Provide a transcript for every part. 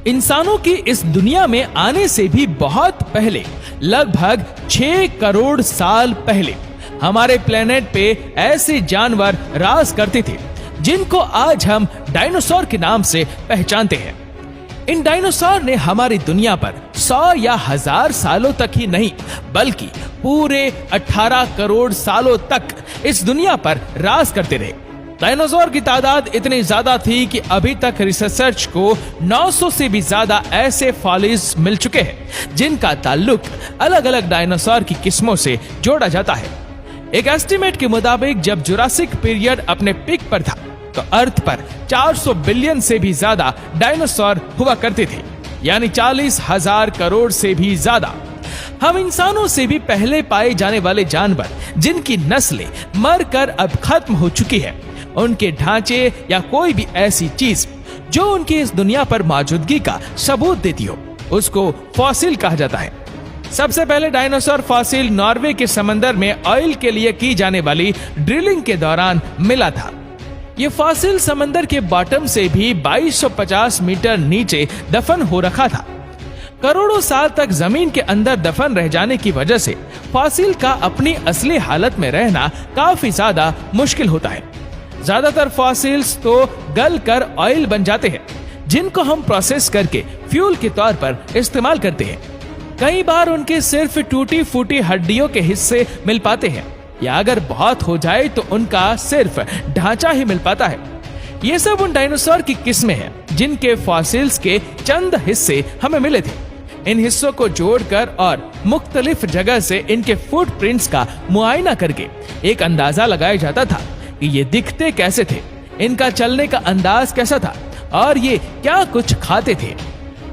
इंसानों की इस दुनिया में आने से भी बहुत पहले, लगभग 6 करोड़ साल पहले हमारे प्लेनेट पे ऐसे जानवर राज करते थे जिनको आज हम डायनासोर के नाम से पहचानते हैं। इन डायनासोर ने हमारी दुनिया पर 100 या 1000 सालों तक ही नहीं बल्कि पूरे 18 करोड़ सालों तक इस दुनिया पर राज करते रहे। डायनासोर की तादाद इतनी ज्यादा थी कि अभी तक रिसर्चर्स को 900 से भी ज्यादा ऐसे फॉसिल्स मिल चुके हैं जिनका ताल्लुक अलग अलग डायनासोर की किस्मों से जोड़ा जाता है। एक एस्टिमेट के मुताबिक जब जुरासिक पीरियड अपने पीक पर था तो अर्थ पर 400 बिलियन से भी ज्यादा डायनासोर हुआ करते थे, यानी 40,000 करोड़ से भी ज्यादा। हम इंसानों से भी पहले पाए जाने वाले जानवर जिनकी नस्लें मरकर अब खत्म हो चुकी है, उनके ढांचे या कोई भी ऐसी चीज जो उनकी इस दुनिया पर मौजूदगी का सबूत देती हो, उसको फॉसिल कहा जाता है। सबसे पहले डायनासोर फॉसिल नॉर्वे के समंदर में ऑयल के लिए की जाने वाली ड्रिलिंग के दौरान मिला था। ये फॉसिल समंदर के बॉटम से भी 2250 मीटर नीचे दफन हो रखा था। करोड़ों साल तक जमीन के अंदर दफन रह जाने की वजह से फॉसिल का अपनी असली हालत में रहना काफी ज्यादा मुश्किल होता है। ज्यादातर फॉसिल्स तो गल कर ऑयल बन जाते हैं जिनको हम प्रोसेस करके फ्यूल के तौर पर इस्तेमाल करते हैं। कई बार उनके सिर्फ टूटी फूटी हड्डियों के हिस्से मिल पाते हैं या अगर बहुत हो जाए तो उनका सिर्फ ढांचा ही मिल पाता है। ये सब उन डायनासोर की किस्में हैं जिनके फॉसिल्स के चंद हिस्से हमें मिले थे। इन हिस्सों को जोड़कर और मुख्तलिफ जगह से इनके फुटप्रिंट्स का मुआयना करके एक अंदाजा लगाया जाता था कि ये दिखते कैसे थे, इनका चलने का अंदाज कैसा था और ये क्या कुछ खाते थे।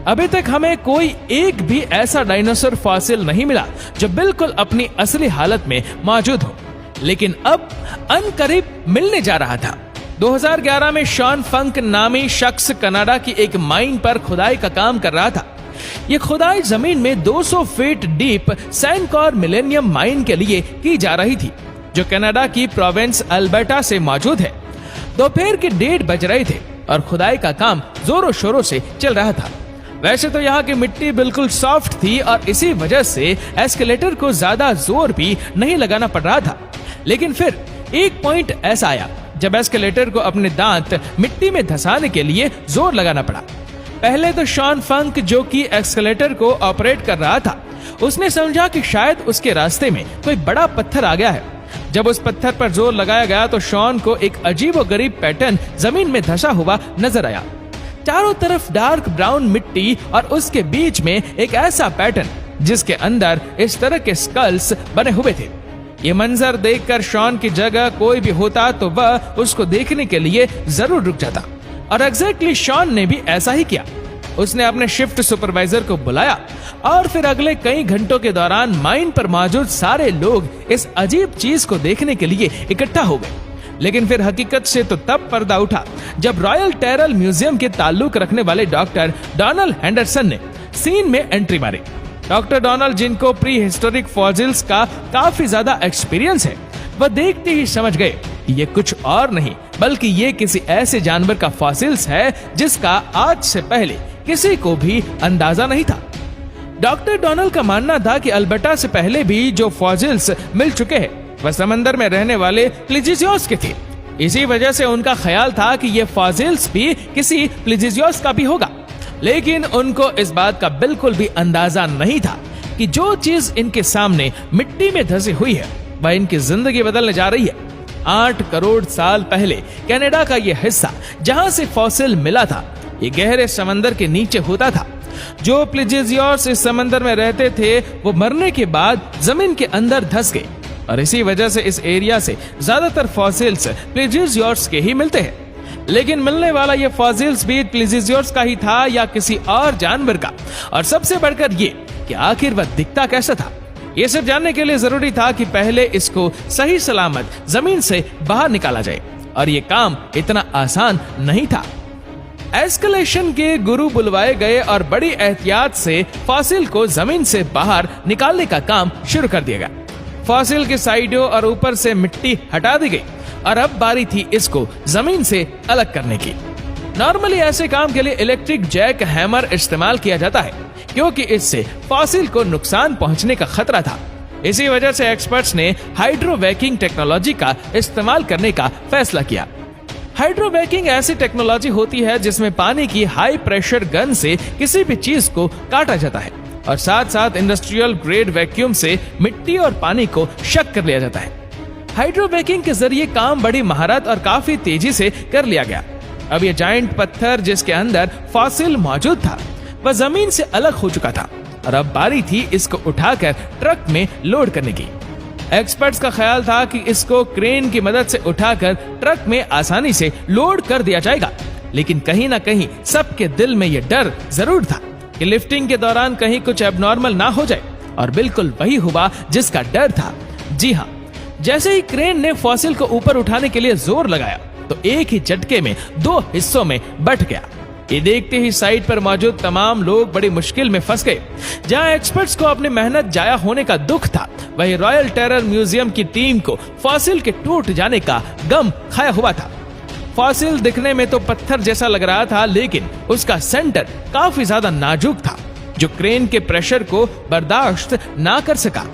अभी तक हमें कोई एक भी ऐसा डायनासोर फॉसिल नहीं मिला जो बिल्कुल अपनी असली हालत में मौजूद हो, लेकिन अब अनकरीब मिलने जा रहा था। 2011 में शॉन फंक नामी शख्स कनाडा की एक माइन पर खुदाई का काम कर रहा था। ये खुदाई जमीन में 200 फीट डीप सैंडकोर मिलेनियम माइन के लिए की जा रही थी जो कनाडा की प्रोविंस अल्बर्टा से मौजूद है। दोपहर के 1:30 बज रहे थे और खुदाई का काम जोरों शोरों से चल रहा था। वैसे तो यहाँ की मिट्टी बिल्कुल सॉफ्ट थी और इसी वजह से एस्केलेटर को ज्यादा जोर भी नहीं लगाना पड़ रहा था, लेकिन फिर एक पॉइंट ऐसा आया जब एस्केलेटर को अपने दांत मिट्टी में धंसाने के लिए जोर लगाना पड़ा। पहले तो शॉन फंक जो कि एस्केलेटर को ऑपरेट कर रहा था, उसने समझा कि शायद उसके रास्ते में कोई बड़ा पत्थर आ गया है। जब उस पत्थर पर जोर लगाया गया तो शॉन को एक अजीबोगरीब पैटर्न जमीन में धंसा हुआ नजर आया। चारों तरफ डार्क ब्राउन मिट्टी और उसके बीच में एक ऐसा पैटर्न जिसके अंदर इस तरह के स्कल्स बने हुए थे। ये मंजर देखकर शॉन की जगह कोई भी होता तो वह उसको देखने के लिए जरूर रुक जाता और एग्जैक्टली शॉन ने भी ऐसा ही किया। उसने अपने शिफ्ट सुपरवाइजर को बुलाया और फिर अगले कई घंटों के दौरान माइन पर मौजूद सारे लोग इस अजीब चीज को देखने के लिए इकट्ठा हो गए। लेकिन फिर हकीकत से तो तब पर्दा उठा जब रॉयल टेरल म्यूजियम के ताल्लुक रखने वाले डॉक्टर डोनाल्ड हेंडरसन ने सीन में एंट्री मारी। डॉक्टर डोनाल्ड, जिनको प्री हिस्टोरिक फॉसिल्स का काफी ज्यादा एक्सपीरियंस है, वह देखते ही समझ गए ये कुछ और नहीं बल्कि ये किसी ऐसे जानवर का फॉसिल्स है जिसका आज से पहले किसी को भी अंदाजा नहीं था। डॉक्टर डोनाल्ड का मानना था कि अल्बर्टा से पहले भी जो फॉसिल्स मिल चुके हैं वह समंदर में रहने वाले प्लीजियोस के थे। इसी वजह से उनका ख्याल था कि ये फॉसिल्स भी किसी प्लीजियोस का भी होगा, लेकिन उनको इस बात का बिल्कुल भी अंदाजा नहीं था कि जो चीज इनके सामने मिट्टी में धंसी हुई है वह इनकी जिंदगी बदलने जा रही है। 8 करोड़ साल पहले कनाडा का यह हिस्सा जहां से फॉसिल मिला था, ये गहरे समंदर के नीचे होता था। जो प्लीजियोस इस समंदर में रहते थे वो मरने के बाद जमीन के अंदर धंस गए और इसी वजह से इस एरिया से ज्यादातर फॉसिल्स प्लीजियोस के ही मिलते हैं। लेकिन मिलने वाला ये फॉसिल्स भी प्लीजियोस का ही था या किसी और जानवर का, और सबसे बढ़कर ये कि आखिर वह दिखता कैसा था। ये सिर्फ जानने के लिए जरूरी था कि पहले इसको सही सलामत जमीन से बाहर निकाला जाए, और ये काम इतना आसान नहीं था। एस्केलेशन के गुरु बुलवाए गए और बड़ी एहतियात से फॉसिल को जमीन से बाहर निकालने का काम शुरू कर दिया गया। फॉसिल के साइडों और ऊपर से मिट्टी हटा दी गई और अब बारी थी इसको जमीन से अलग करने की। नॉर्मली ऐसे काम के लिए इलेक्ट्रिक जैक हैमर इस्तेमाल किया जाता है, क्योंकि इससे फॉसिल को नुकसान पहुंचने का खतरा था। इसी वजह से एक्सपर्ट्स ने हाइड्रोवैकिंग टेक्नोलॉजी का इस्तेमाल करने का फैसला किया। हाइड्रोवैकिंग ऐसी टेक्नोलॉजी होती है जिसमें पानी की हाई प्रेशर गन से किसी भी चीज को काटा जाता है और साथ साथ इंडस्ट्रियल ग्रेड वैक्यूम से मिट्टी और पानी को शक कर लिया जाता है। हाइड्रोवैकिंग के जरिए काम बड़ी महारत और काफी तेजी से कर लिया गया। अब ये जायंट पत्थर जिसके अंदर फॉसिल मौजूद था वह जमीन से अलग हो चुका था और अब बारी थी इसको उठाकर ट्रक में लोड करने की। एक्सपर्ट्स का ख्याल था कि इसको क्रेन की मदद से उठाकर ट्रक में आसानी से लोड कर दिया जाएगा, लेकिन कहीं ना कहीं सबके दिल में यह डर जरूर था कि लिफ्टिंग के दौरान कहीं कुछ एबनॉर्मल ना हो जाए, और बिल्कुल वही हुआ जिसका डर था। जी हाँ, जैसे ही क्रेन ने फॉसिल को ऊपर उठाने के लिए जोर लगाया तो एक ही झटके में 2 हिस्सों में बंट गया। ये देखते ही साइट पर मौजूद तमाम लोग बड़ी मुश्किल में फंस गए। जहां एक्सपर्ट्स को अपनी मेहनत जाया होने का दुख था, वहीं रॉयल टेरर म्यूजियम की टीम को फॉसिल के टूट जाने का गम खाया हुआ था। फॉसिल दिखने में तो पत्थर जैसा लग रहा था, लेकिन उसका सेंटर काफी ज्यादा नाजुक था जो क्रेन के प्रेशर को बर्दाश्त ना कर सका।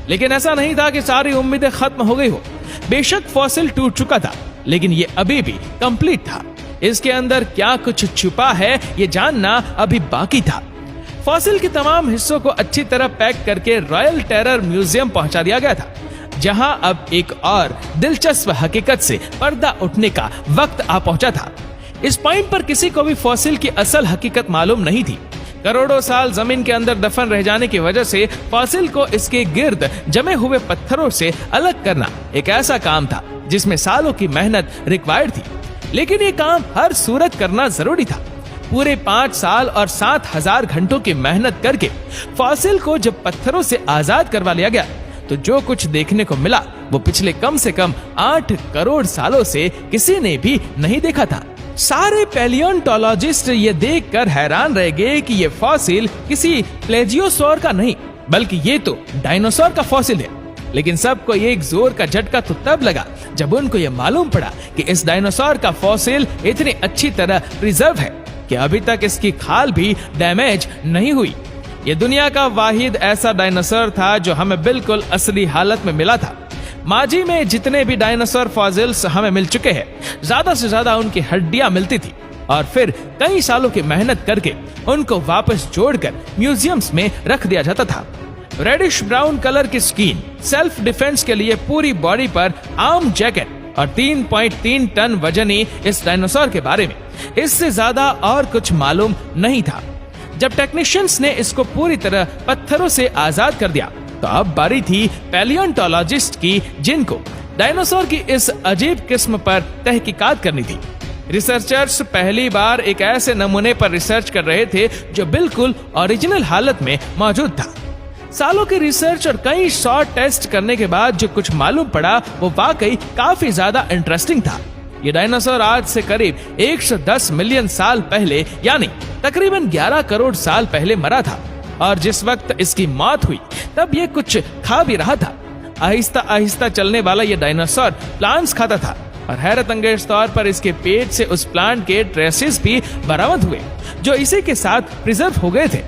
लेकिन ऐसा नहीं था कि सारी उम्मीदें खत्म हो गई हो। बेशक फॉसिल टूट चुका था, लेकिन ये अभी भी कंप्लीट था। इसके अंदर क्या कुछ छुपा है ये जानना अभी बाकी था। फॉसिल के तमाम हिस्सों को अच्छी तरह पैक करके रॉयल टेरर म्यूजियम पहुंचा दिया गया था, जहां अब एक और दिलचस्प हकीकत से पर्दा उठने का वक्त आ पहुंचा था। इस पॉइंट पर किसी को भी फॉसिल की असल हकीकत मालूम नहीं थी। करोड़ों साल जमीन के अंदर दफन रह जाने की वजह से फॉसिल को इसके गिर्द जमे हुए पत्थरों से अलग करना एक ऐसा काम था जिसमें सालों की मेहनत रिक्वायर्ड थी, लेकिन ये काम हर सूरत करना जरूरी था। पूरे 5 साल और 7000 घंटों की मेहनत करके फॉसिल को जब पत्थरों से आजाद करवा लिया गया तो जो कुछ देखने को मिला वो पिछले कम से कम 8 करोड़ सालों से किसी ने भी नहीं देखा था। सारे पैलियोंटोलॉजिस्ट ये देखकर हैरान रह गए कि ये फॉसिल किसी प्लेजियोसॉर का नहीं बल्कि ये तो डायनासोर का फॉसिल है। लेकिन सबको ये एक जोर का झटका तो तब लगा जब उनको ये मालूम पड़ा कि इस डायनासोर का फॉसिल इतनी अच्छी तरह प्रिजर्व है कि अभी तक इसकी खाल भी डैमेज नहीं हुई। ये दुनिया का वाहिद ऐसा डायनासोर था जो हमें बिल्कुल असली हालत में मिला था। माजी में जितने भी डायनासोर फॉसिल्स हमें मिल चुके हैं, ज्यादा से ज्यादा उनकी हड्डियां मिलती थी और फिर कई सालों की मेहनत करके उनको वापस जोड़कर म्यूजियम्स में रख दिया जाता था। रेडिश ब्राउन कलर की स्किन, सेल्फ डिफेंस के लिए पूरी बॉडी पर आर्म जैकेट और 3.3 टन वजनी इस डायनासोर के बारे में इससे ज्यादा और कुछ मालूम नहीं था। जब टेक्नीशियंस ने इसको पूरी तरह पत्थरों से आजाद कर दिया तो अब बारी थी पैलियोंटोलॉजिस्ट की, जिनको डायनासोर की इस अजीब किस्म पर तहकीकात करनी थी। रिसर्चर्स पहली बार एक ऐसे नमूने पर रिसर्च कर रहे थे जो बिल्कुल ओरिजिनल हालत में मौजूद था। सालों की रिसर्च और कई शॉर्ट टेस्ट करने के बाद जो कुछ मालूम पड़ा वो वाकई काफी ज्यादा इंटरेस्टिंग था। ये डायनासोर आज से करीब 110 मिलियन साल पहले यानी तकरीबन 11 करोड़ साल पहले मरा था, और जिस वक्त इसकी मौत हुई तब ये कुछ खा भी रहा था। आहिस्ता आहिस्ता चलने वाला ये डायनासोर प्लांट्स खाता था और हैरत अंगेज तौर पर इसके पेट से उस प्लांट के ट्रेसेस भी बरामद हुए जो इसी के साथ प्रिजर्व हो गए थे।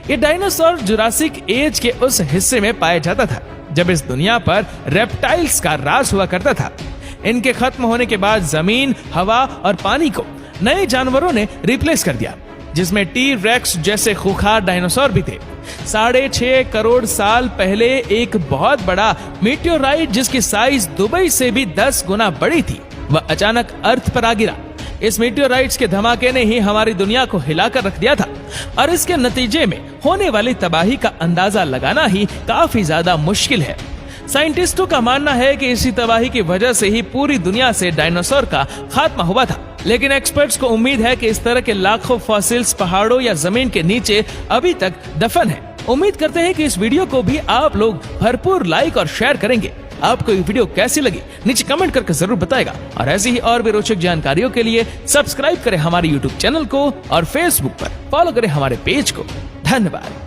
ये डायनासोर जुरासिक एज के उस हिस्से में पाया जाता था जब इस दुनिया पर रेप्टाइल्स का राज हुआ करता था। इनके खत्म होने के बाद जमीन, हवा और पानी को नए जानवरों ने रिप्लेस कर दिया, जिसमें टी रेक्स जैसे खूंखार डायनासोर भी थे। 6.5 करोड़ साल पहले एक बहुत बड़ा मीटियोराइट जिसकी साइज दुबई से भी 10 गुना बड़ी थी, वह अचानक अर्थ पर आ गिरा। इस मीटियोराइट्स के धमाके ने ही हमारी दुनिया को हिलाकर रख दिया था और इसके नतीजे में होने वाली तबाही का अंदाजा लगाना ही काफी ज्यादा मुश्किल है। साइंटिस्टों का मानना है कि इसी तबाही की वजह से ही पूरी दुनिया से डायनासोर का खात्मा हुआ था, लेकिन एक्सपर्ट्स को उम्मीद है कि इस तरह के लाखों फॉसिल्स पहाड़ों या जमीन के नीचे अभी तक दफन है। उम्मीद करते हैं कि इस वीडियो को भी आप लोग भरपूर लाइक और शेयर करेंगे। आपको ये वीडियो कैसी लगी नीचे कमेंट करके जरूर बताएगा, और ऐसी ही और भी रोचक जानकारियों के लिए सब्सक्राइब करें हमारे YouTube चैनल को और Facebook पर फॉलो करें हमारे पेज को। धन्यवाद।